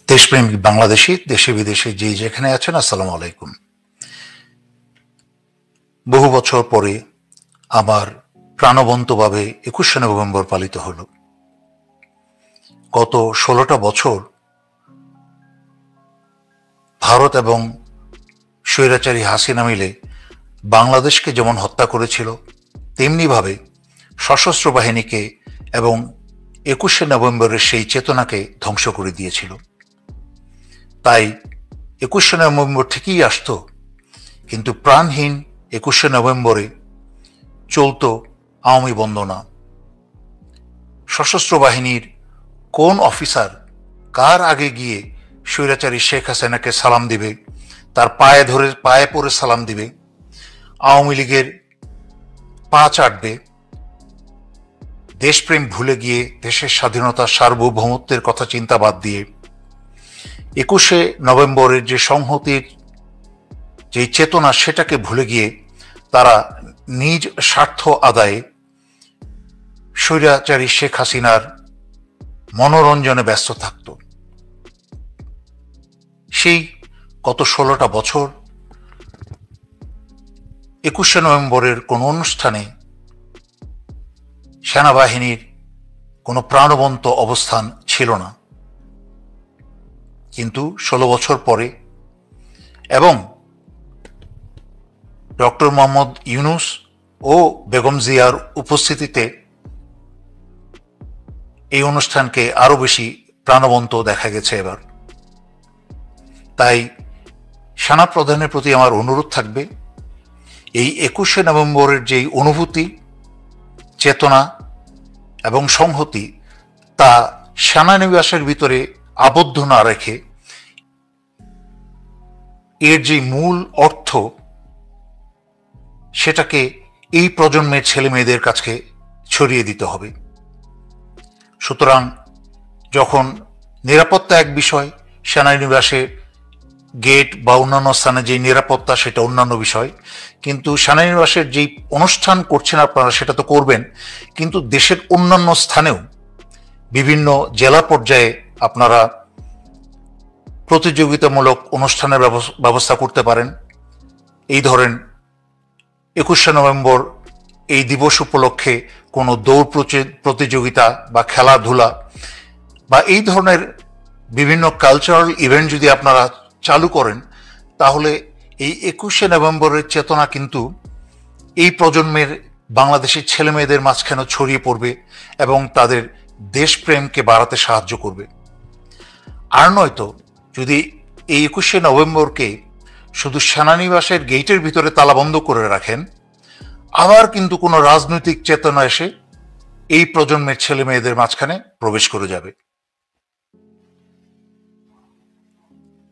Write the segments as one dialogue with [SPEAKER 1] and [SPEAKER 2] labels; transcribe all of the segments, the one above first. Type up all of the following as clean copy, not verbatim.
[SPEAKER 1] দেশপ্রেমিক বাংলাদেশি দেশে বিদেশে যে যেখানে আছেন, আসসালামু আলাইকুম। বহু বছর পরে আবার প্রাণবন্তভাবে 21শে নভেম্বর পালিত হল। গত 16টা বছর ভারত এবং স্বৈরাচারী হাসিনা মিলে বাংলাদেশকে যেমন হত্যা করেছিল, তেমনিভাবে সশস্ত্র বাহিনীকে এবং 21শে নভেম্বরের সেই চেতনাকে ধ্বংস করে দিয়েছিল। তাই 21শে নভেম্বর ঠিকই আসতো, কিন্তু প্রাণহীন 21শে নভেম্বরে চলত আওয়ামী বন্দনা। সশস্ত্র বাহিনীর কোন অফিসার কার আগে গিয়ে স্বৈরাচারী শেখ হাসিনাকে সালাম দিবে, তার পায়ে পড়ে সালাম দিবে, আওয়ামী লীগের পা চাটবে, দেশপ্রেম ভুলে গিয়ে দেশের স্বাধীনতা সার্বভৌমত্বের কথা চিন্তা বাদ দিয়ে 21শে নভেম্বরের যে সংহতির যে চেতনা, সেটাকে ভুলে গিয়ে তারা নিজ স্বার্থ আদায়ে স্বৈরাচারী শেখ হাসিনার মনোরঞ্জনে ব্যস্ত থাকত। সেই গত 16টা বছর 21শে নভেম্বরের কোন অনুষ্ঠানে সেনাবাহিনীর কোনো প্রাণবন্ত অবস্থান ছিল না। কিন্তু 16 বছর পরে এবং ডক্টর মোহাম্মদ ইউনূস ও বেগম জিয়ার উপস্থিতিতে এই অনুষ্ঠানকে আরো বেশি প্রাণবন্ত দেখা গেছে এবার। তাই সেনাপ্রধানের প্রতি আমার অনুরোধ থাকবে, এই 21শে নভেম্বরের যেই অনুভূতি, চেতনা এবং সংহতি, তা সেনানিবাসের ভিতরে আবদ্ধ না রেখে এর যে মূল অর্থ, সেটাকে এই প্রজন্মের ছেলে মেয়েদের কাছে ছড়িয়ে দিতে হবে। সুতরাং যখন নিরাপত্তা এক বিষয়, সেনানিবাসের গেট বা অন্যান্য স্থানে যে নিরাপত্তা সেটা অন্যান্য বিষয়, কিন্তু সেনানিবাসের যেই অনুষ্ঠান করছেন আপনারা সেটা তো করবেন, কিন্তু দেশের অন্যান্য স্থানেও বিভিন্ন জেলা পর্যায়ে আপনারা প্রতিযোগিতামূলক অনুষ্ঠানের ব্যবস্থা করতে পারেন। এই ধরেন 21শে নভেম্বর এই দিবস উপলক্ষে কোনো দৌড় প্রতিযোগিতা বা খেলাধুলা বা এই ধরনের বিভিন্ন কালচারাল ইভেন্ট যদি আপনারা চালু করেন, তাহলে এই 21শে নভেম্বরের চেতনা কিন্তু এই প্রজন্মের বাংলাদেশের ছেলে মেয়েদের মাঝখানে ছড়িয়ে পড়বে এবং তাদের দেশপ্রেমকে বাড়াতে সাহায্য করবে। আর নয়তো যদি এই 21শে নভেম্বরকে শুধু সেনানিবাসের গেটের ভিতরে তালাবন্ধ করে রাখেন, আবার কিন্তু কোনো রাজনৈতিক চেতনা এসে এই প্রজন্মের ছেলে মেয়েদের মাঝখানে প্রবেশ করে যাবে।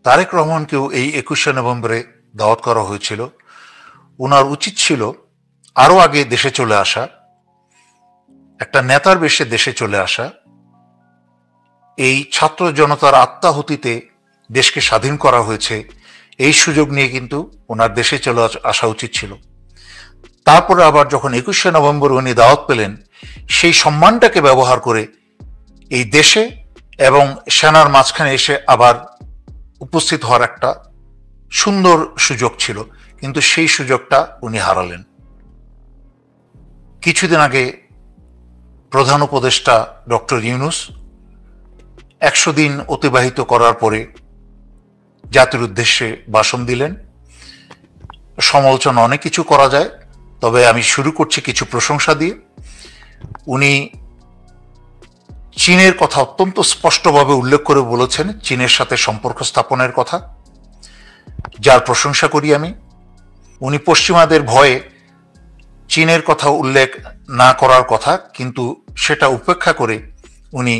[SPEAKER 1] তারেক রহমানকেও এই 21শে নভেম্বরে দাওয়াত করা হয়েছিল। ওনার উচিত ছিল আরো আগে দেশে চলে আসা, একটা নেতার বেশে দেশে চলে আসা। এই ছাত্র জনতার আত্মাহুতিতে দেশকে স্বাধীন করা হয়েছে, এই সুযোগ নিয়ে কিন্তু ওনার দেশে চলে আসা উচিত ছিল। তারপরে আবার যখন 21শে নভেম্বর উনি দাওয়াত পেলেন, সেই সম্মানটাকে ব্যবহার করে এই দেশে এবং সেনার মাঝখানে এসে আবার উপস্থিত হওয়ার একটা সুন্দর সুযোগ ছিল, কিন্তু সেই সুযোগটা উনি হারালেন। কিছুদিন আগে প্রধান উপদেষ্টা ডক্টর ইউনূস 100 দিন অতিবাহিত করার পরে জাতির উদ্দেশ্যে ভাষণ দিলেন। সমালোচনা অনেক কিছু করা যায়, তবে আমি শুরু করছি কিছু প্রশংসা দিয়ে। উনি চীনের কথা অত্যন্ত স্পষ্টভাবে উল্লেখ করে বলেছেন, চীনের সাথে সম্পর্ক স্থাপনের কথা, যার প্রশংসা করি আমি। উনি পশ্চিমাদের ভয়ে চীনের কথা উল্লেখ না করার কথা, কিন্তু সেটা উপেক্ষা করে উনি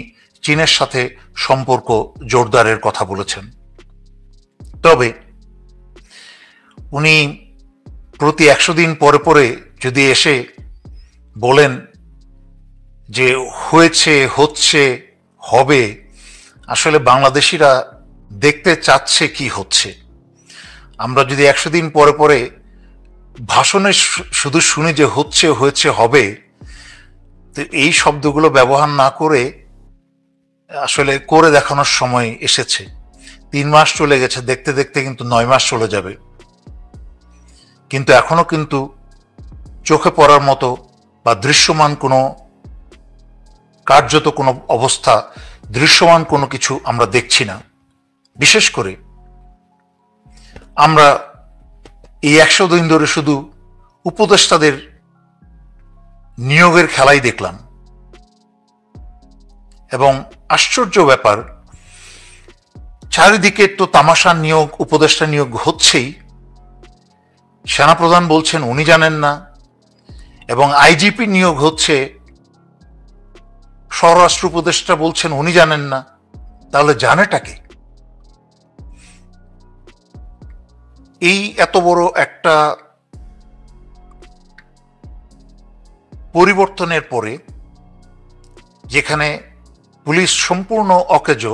[SPEAKER 1] চীনের সাথে সম্পর্ক জোরদারের কথা বলেছেন। তবে উনি প্রতি 100 দিন পরে পরে যদি এসে বলেন যে হয়েছে, হচ্ছে, হবে, আসলে বাংলাদেশিরা দেখতে চাচ্ছে কি হচ্ছে। আমরা যদি 100 দিন পরে পরে ভাষণে শুধু শুনি যে হচ্ছে, হয়েছে, হবে, তো এই শব্দগুলো ব্যবহার না করে আসলে করে দেখানোর সময় এসেছে। 3 মাস চলে গেছে, দেখতে দেখতে কিন্তু 9 মাস চলে যাবে, কিন্তু এখনো কিন্তু চোখে পড়ার মতো বা দৃশ্যমান কোনো কার্যত কোনো অবস্থা, দৃশ্যমান কোনো কিছু আমরা দেখছি না। বিশেষ করে আমরা এই 100 দিন ধরে শুধু উপদেষ্টাদের নিয়োগের খেলাই দেখলাম, এবং আশ্চর্য ব্যাপার, চারিদিকে তো তামাশা নিয়োগ, উপদেষ্টা নিয়োগ হচ্ছেই। সেনাপ্রধান বলছেন উনি জানেন না, এবং আইজিপি নিয়োগ হচ্ছে, স্বরাষ্ট্র উপদেষ্টা বলছেন উনি জানেন না। তাহলে জানেটাকে? এই এত বড় একটা পরিবর্তনের পরে, যেখানে পুলিশ সম্পূর্ণ অকেজ,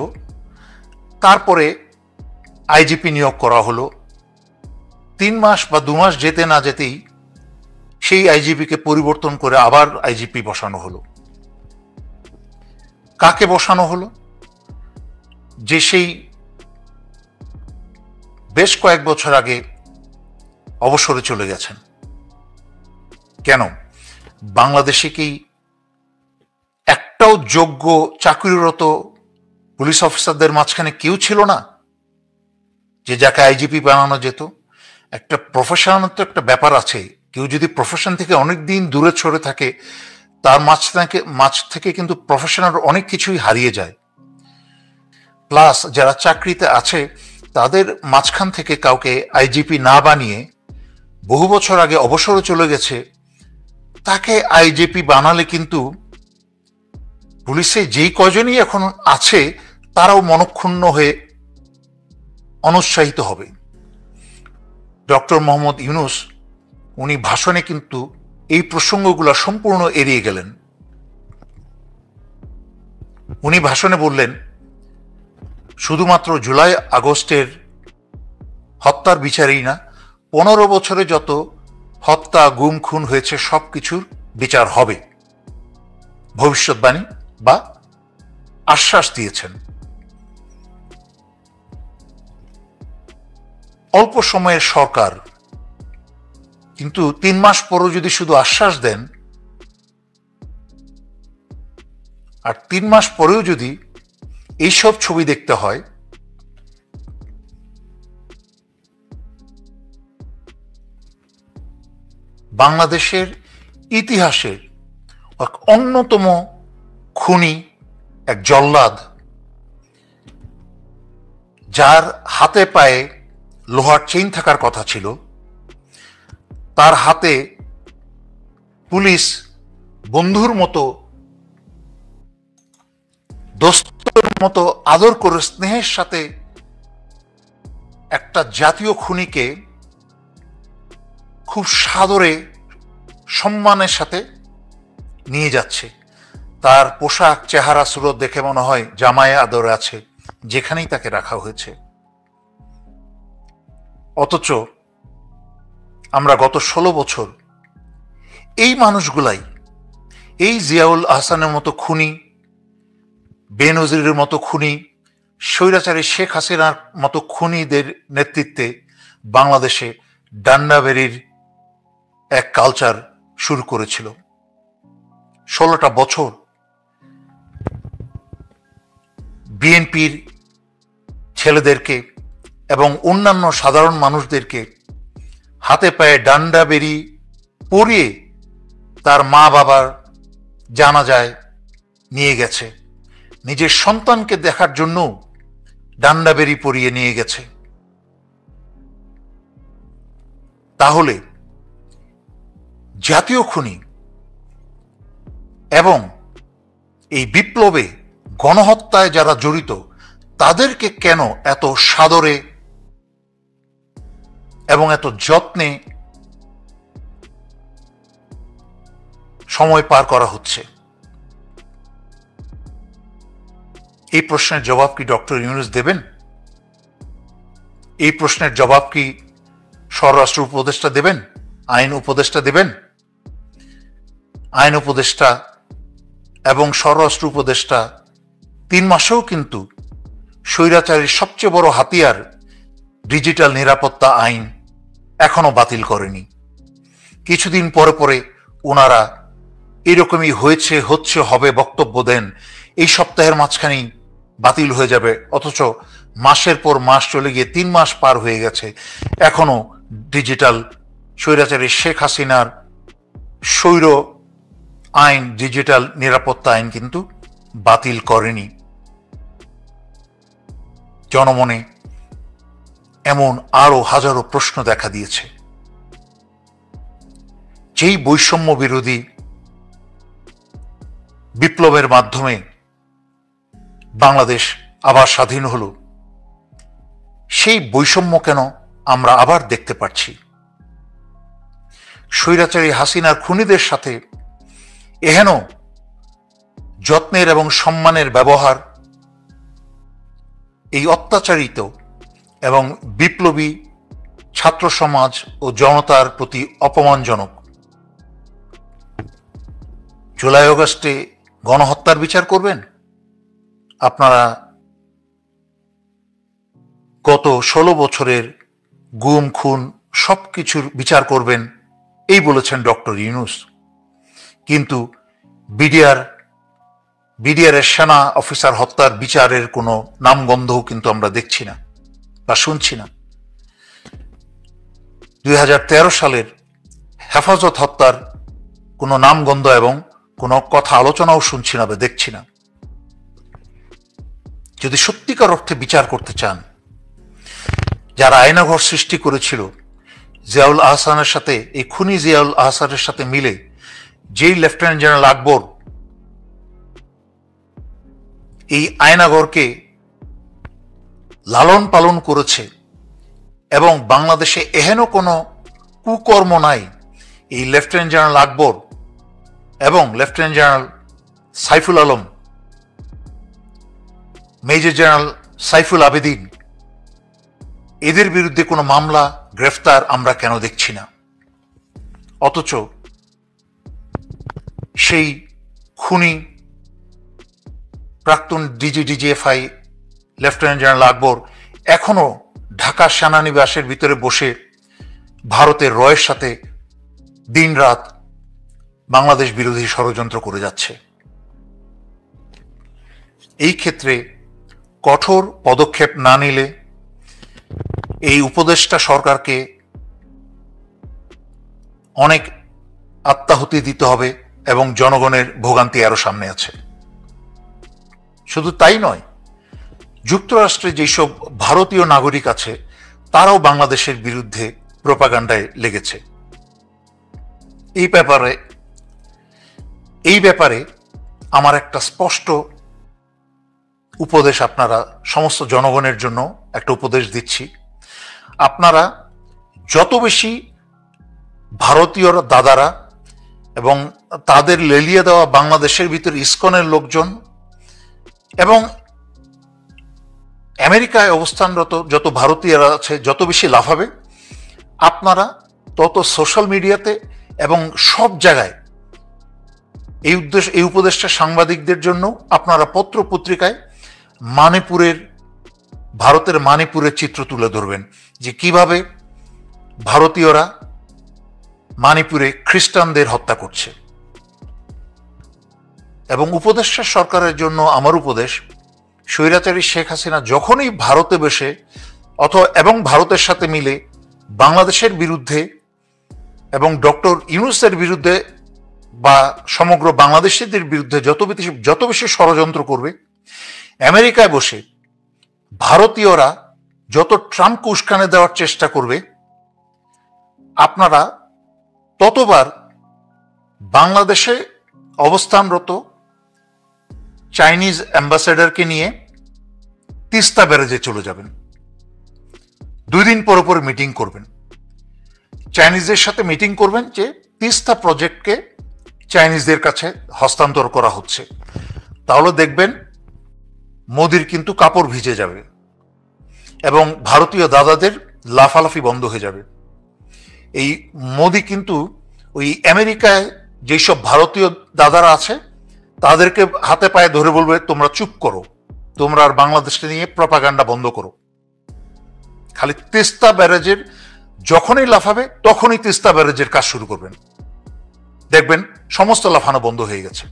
[SPEAKER 1] তারপরে আইজিপি নিয়োগ করা হলো। 3 মাস বা 2 মাস যেতে না যেতেই সেই আইজিপিকে পরিবর্তন করে আবার আইজিপি বসানো হলো। কাকে বসানো হলো? যে সেই বেশ কয়েক বছর আগে অবসরে চলে গেছেন। কেন? বাংলাদেশে কি একটাও যোগ্য চাকরিরত পুলিশ অফিসারদের মাঝখানে কেউ ছিল না যে যাকে আইজিপি বানানো যেত? একটা প্রফেশনাল তো একটা ব্যাপার আছে। কেউ যদি প্রফেশন থেকে অনেক দিন দূরে সরে থাকে, তার মাঝ থেকে কিন্তু প্রফেশনাল অনেক কিছুই হারিয়ে যায়। প্লাস যারা চাকরিতে আছে তাদের মাঝখান থেকে কাউকে আইজিপি না বানিয়ে, বহু বছর আগে অবসরে চলে গেছে, তাকে আইজিপি বানালে কিন্তু পুলিশে যেই কজনই এখন আছে তারাও মনক্ষুণ্ণ হয়ে অনুৎসাহিত হবে। ডক্টর মোহাম্মদ ইউনূস উনি ভাষণে কিন্তু এই প্রসঙ্গগুলো সম্পূর্ণ এড়িয়ে গেলেন। উনি ভাষণে বললেন শুধুমাত্র জুলাই আগস্টের হত্যার বিচারই না, 15 বছরে যত হত্যা, গুম, খুন হয়েছে সবকিছুর বিচার হবে, ভবিষ্যৎবাণী বা আশ্বাস দিয়েছেন। অল্প সময়ের সরকার, কিন্তু 3 মাস পরও যদি শুধু আশ্বাস দেন, আর 3 মাস পরেও যদি এইসব ছবি দেখতে হয়, বাংলাদেশের ইতিহাসের এক অন্যতম খুনি, এক জল্লাদ, যার হাতে পায়ে লোহার চেইন থাকার কথা ছিল, তার হাতে পুলিশ বন্ধুর মতো, দোস্তের মতো আদর করে স্নেহের সাথে একটা জাতীয় খুনিকে খুব সাদরে, সম্মানের সাথে নিয়ে যাচ্ছে। তার পোশাক, চেহারা, সুরত দেখে মনে হয় জামায়ে আদরে আছে, যেখানেই তাকে রাখা হয়েছে। অথচ আমরা গত 16 বছর এই মানুষগুলাই, এই জিয়াউল আহসানের মতো খুনি, বেনজিরের মতো খুনি, স্বৈরাচারী শেখ হাসিনার মতো খুনিদের নেতৃত্বে বাংলাদেশে ডান্ডাবেরির এক কালচার শুরু করেছিল। 16টা বছর বিএনপির ছেলেদেরকে এবং অন্যান্য সাধারণ মানুষদেরকে হাতে পায়ে ডান্ডাবেরি পরিয়ে তার মা বাবার জানাজায় নিয়ে গেছে। নিজের সন্তানকে দেখার জন্য ডান্ডাবেরি পরিয়ে নিয়ে গেছে। তাহলে জাতীয় খুনি এবং এই বিপ্লবে, গণহত্যায় যারা জড়িত, তাদেরকে কেন এত সাদরে এবং এত যত্নে সময় পার করা হচ্ছে? এই প্রশ্নের জবাব কি ডক্টর ইউনূস দেবেন? এই প্রশ্নের জবাব কি স্বরাষ্ট্র উপদেষ্টা দেবেন? আইন উপদেষ্টা দেবেন? আইন উপদেষ্টা এবং স্বরাষ্ট্র উপদেষ্টা 3 মাসেও কিন্তু স্বৈরাচারীর সবচেয়ে বড় হাতিয়ার ডিজিটাল নিরাপত্তা আইন এখনো বাতিল করেনি। কিছুদিন পরে পরে ওনারা এরকমই হয়েছে, হচ্ছে, হবে বক্তব্য দেন, এই সপ্তাহের মাঝখানেই বাতিল হয়ে যাবে, অথচ মাসের পর মাস চলে গিয়ে 3 মাস পার হয়ে গেছে, এখনো ডিজিটাল স্বৈরাচারী শেখ হাসিনার স্বৈর আইন, ডিজিটাল নিরাপত্তা আইন কিন্তু বাতিল করেনি। জনমনে এমন আরো হাজারো প্রশ্ন দেখা দিয়েছে। যেই বৈষম্য বিরোধী বিপ্লবের মাধ্যমে বাংলাদেশ আবার স্বাধীন হলো, সেই বৈষম্য কেন আমরা আবার দেখতে পাচ্ছি? স্বৈরাচারী হাসিনার খুনিদের সাথে এহেন যত্নের এবং সম্মানের ব্যবহার এই অত্যাচারিত এবং বিপ্লবী ছাত্র সমাজ ও জনতার প্রতি অপমানজনক। জুলাই আগস্টে গণহত্যার বিচার করবেন আপনারা? গত 16 বছরের গুম খুন সবকিছুর বিচার করবেন এই বলেছেন ডক্টর ইউনূস, কিন্তু বিডিআরের সেনা অফিসার হত্যার বিচারের কোনো নামগন্ধও কিন্তু আমরা দেখছি না বা শুনছি না। 2013 সালের হেফাজত হত্যার কোনো নামগন্ধ এবং কোনো কথা আলোচনাও শুনছি না বা দেখছি না। যদি সত্যিকার অর্থে বিচার করতে চান, যারা আয়নাঘর সৃষ্টি করেছিল জিয়াউল আহসানের সাথে, এই খুনি জিয়াউল আহসানের সাথে মিলে যেই লেফটেন্যান্ট জেনারেল আকবর এই আয়নাঘরকে লালন পালন করেছে এবং বাংলাদেশে এহেন কোনো কুকর্ম নাই, এই লেফটেন্যান্ট জেনারেল আকবর এবং lieutenant general Saiful Alam, major general Saiful Abedin, এদের বিরুদ্ধে কোনো মামলা, গ্রেফতার আমরা কেন দেখছি না? অথচ সেই খুনি প্রাক্তন ডিজিএফআই লেফটেন্যান্ট জেনারেল আকবর এখনো ঢাকা সেনানিবাসের ভিতরে বসে ভারতের রয়ের সাথে দিনরাত বাংলাদেশ বিরোধী ষড়যন্ত্র করে যাচ্ছে। এই ক্ষেত্রে কঠোর পদক্ষেপ না নিলে এই উপদেষ্টা সরকারকে অনেক আত্মাহুতি দিতে হবে এবং জনগণের ভোগান্তি আরো সামনে আছে। শুধু তাই নয়, যুক্তরাষ্ট্রে যেসব ভারতীয় নাগরিক আছে তারাও বাংলাদেশের বিরুদ্ধে প্রোপাগান্ডায় লেগেছে। এই ব্যাপারে আমার একটা স্পষ্ট উপদেশ, আপনারা সমস্ত জনগণের জন্য একটা উপদেশ দিচ্ছি। আপনারা যত বেশি ভারতীয় দাদারা এবং তাদের লেলিয়ে দেওয়া বাংলাদেশের ভিতরে ইসকনের লোকজন এবং আমেরিকায় অবস্থানরত যত ভারতীয়রা আছে যত বেশি লাফাবে, আপনারা তত সোশ্যাল মিডিয়াতে এবং সব জায়গায় এই উপদেশটা সাংবাদিকদের জন্য আপনারা পত্র পত্রিকায় ভারতের মানিপুরের চিত্র তুলে ধরবেন, যে কিভাবে ভারতীয়রা মানিপুরে খ্রিস্টানদের হত্যা করছে। এবং উপদেষ্টা সরকারের জন্য আমার উপদেশ, স্বৈরাচারী শেখ হাসিনা যখনই ভারতে বসে এবং ভারতের সাথে মিলে বাংলাদেশের বিরুদ্ধে এবং ডক্টর ইউনূসের বিরুদ্ধে বা সমগ্র বাংলাদেশিদের বিরুদ্ধে যত বেশি ষড়যন্ত্র করবে, আমেরিকায় বসে ভারতীয়রা যত ট্রাম্পকে উস্কানি দেওয়ার চেষ্টা করবে, আপনারা ততবার বাংলাদেশে অবস্থানরত চাইনিজ অ্যাম্বাসেডারকে নিয়ে তিস্তা ব্যারেজে চলে যাবেন। 2 দিন পর পর মিটিং করবেন, চাইনিজদের সাথে মিটিং করবেন যে তিস্তা প্রজেক্টকে চাইনিজদের কাছে হস্তান্তর করা হচ্ছে। তাহলে দেখবেন মোদির কিন্তু কাপড় ভিজে যাবে এবং ভারতীয় দাদাদের লাফালাফি বন্ধ হয়ে যাবে। এই মোদি কিন্তু ওই আমেরিকায় যেসব ভারতীয় দাদারা আছে তাদেরকে হাতে পায়ে ধরে বলবে তোমরা চুপ করো, তোমরা আর বাংলাদেশকে নিয়ে প্রপাগান্ডা বন্ধ করো। খালি তিস্তা ব্যারেজের যখনই লাফাবে তখনই তিস্তা ব্যারেজের কাজ শুরু করবেন, দেখবেন সমস্ত লাফানো বন্ধ হয়ে গেছে।